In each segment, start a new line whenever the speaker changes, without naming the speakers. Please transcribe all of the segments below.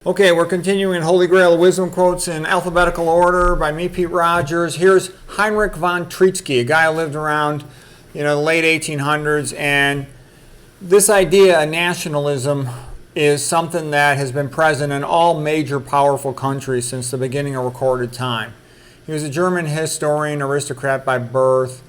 Okay, we're continuing Holy Grail Wisdom Quotes in alphabetical order by me, Pete Rogers. Here's Heinrich von Trietschke, a guy who lived around, the late 1800s. And this idea of nationalism is something that has been present in all major powerful countries since the beginning of recorded time. He was a German historian, aristocrat by birth.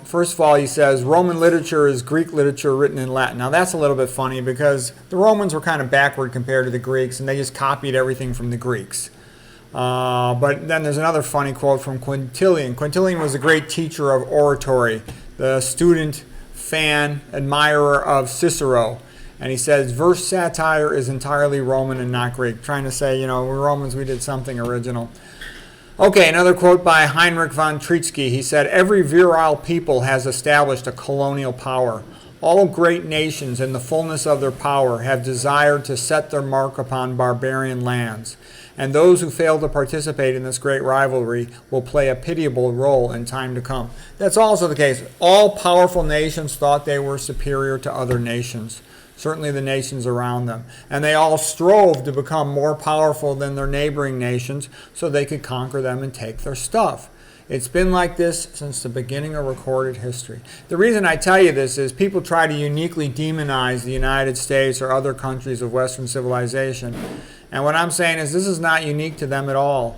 First of all, he says, Roman literature is Greek literature written in Latin. Now, that's a little bit funny because the Romans were kind of backward compared to the Greeks, and they just copied everything from the Greeks. But then there's another funny quote from Quintilian. Quintilian was a great teacher of oratory, the student, fan, admirer of Cicero. And he says, verse satire is entirely Roman and not Greek. Trying to say, we're Romans, we did something original. Okay, another quote by Heinrich von Trietschke. He said, every virile people has established a colonial power. All great nations in the fullness of their power have desired to set their mark upon barbarian lands. And those who fail to participate in this great rivalry will play a pitiable role in time to come. That's also the case. All powerful nations thought they were superior to other nations. Certainly the nations around them. And they all strove to become more powerful than their neighboring nations so they could conquer them and take their stuff. It's been like this since the beginning of recorded history. The reason I tell you this is people try to uniquely demonize the United States or other countries of Western civilization. And what I'm saying is this is not unique to them at all.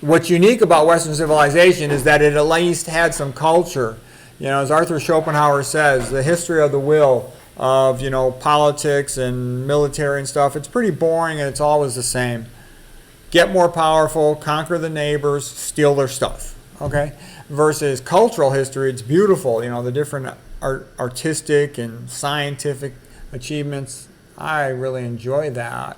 What's unique about Western civilization is that it at least had some culture. As Arthur Schopenhauer says, the history of the will of politics and military and stuff, it's pretty boring and it's always the same. Get more powerful, conquer the neighbors, steal their stuff. Okay? Versus cultural history, it's beautiful. The different artistic and scientific achievements. I really enjoy that.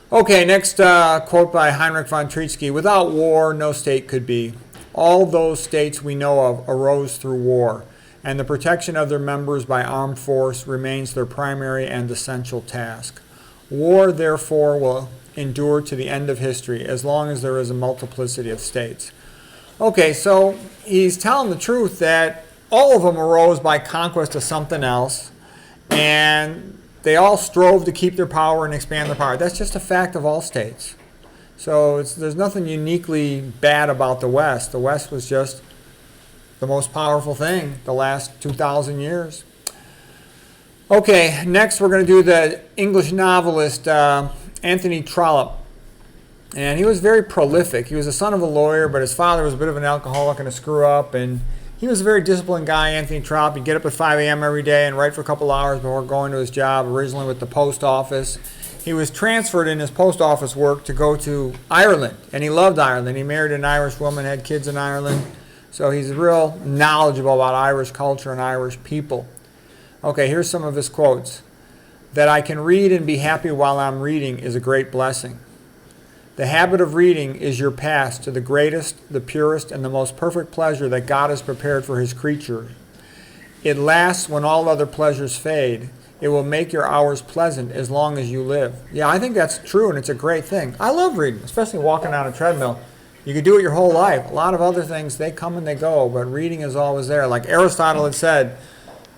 Okay, next quote by Heinrich von Trietschke. Without war, no state could be. All those states we know of arose through war, and the protection of their members by armed force remains their primary and essential task. War, therefore, will endure to the end of history as long as there is a multiplicity of states. Okay, so he's telling the truth that all of them arose by conquest of something else, and they all strove to keep their power and expand their power. That's just a fact of all states. So there's nothing uniquely bad about the West. The West was just the most powerful thing the last 2,000 years. Okay, next we're going to do the English novelist Anthony Trollope. And he was very prolific. He was the son of a lawyer, but his father was a bit of an alcoholic and a screw-up. And he was a very disciplined guy, Anthony Trollope. He'd get up at 5 a.m. every day and write for a couple hours before going to his job, originally with the post office. He was transferred in his post office work to go to Ireland, and he loved Ireland. He married an Irish woman, had kids in Ireland. So he's real knowledgeable about Irish culture and Irish people. Okay, here's some of his quotes. That I can read and be happy while I'm reading is a great blessing. The habit of reading is your pass to the greatest, the purest, and the most perfect pleasure that God has prepared for his creature. It lasts when all other pleasures fade. It will make your hours pleasant as long as you live. Yeah, I think that's true, and it's a great thing. I love reading, especially walking on a treadmill. You could do it your whole life. A lot of other things, they come and they go, but reading is always there. Like Aristotle had said,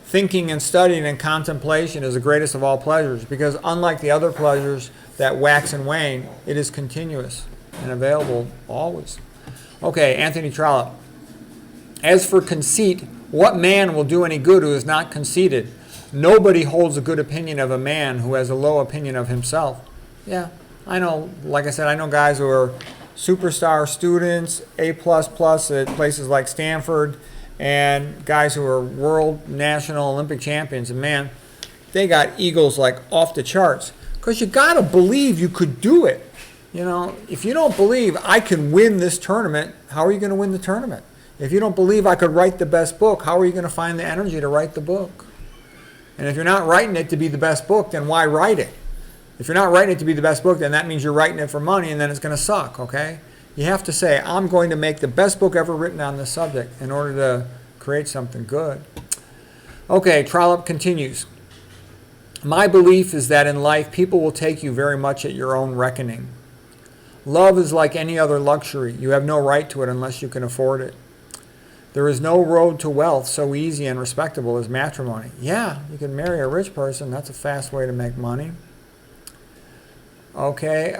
thinking and studying and contemplation is the greatest of all pleasures, because unlike the other pleasures that wax and wane, it is continuous and available always. Okay, Anthony Trollope. As for conceit, what man will do any good who is not conceited? Nobody holds a good opinion of a man who has a low opinion of himself. Yeah, I know, like I said, I know guys who are superstar students, A++ at places like Stanford, and guys who are world, national, Olympic champions. And man, they got egos like off the charts. Because you got to believe you could do it. If you don't believe I can win this tournament, how are you going to win the tournament? If you don't believe I could write the best book, how are you going to find the energy to write the book? And if you're not writing it to be the best book, then why write it? If you're not writing it to be the best book, then that means you're writing it for money, and then it's going to suck, okay? You have to say, I'm going to make the best book ever written on this subject in order to create something good. Okay, Trollope continues. My belief is that in life, people will take you very much at your own reckoning. Love is like any other luxury. You have no right to it unless you can afford it. There is no road to wealth so easy and respectable as matrimony. Yeah, you can marry a rich person. That's a fast way to make money. Okay.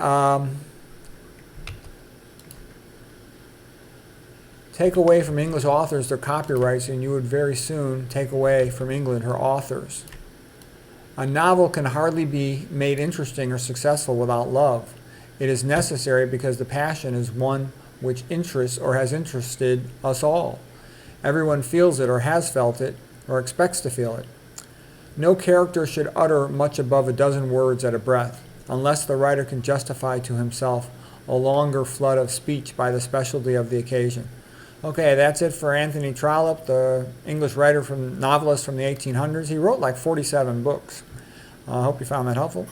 Take away from English authors their copyrights, and you would very soon take away from England her authors. A novel can hardly be made interesting or successful without love. It is necessary because the passion is one which interests or has interested us all. Everyone feels it or has felt it or expects to feel it. No character should utter much above a dozen words at a breath, unless the writer can justify to himself a longer flood of speech by the specialty of the occasion. Okay, that's it for Anthony Trollope, the English novelist from the 1800s. He wrote like 47 books. I hope you found that helpful.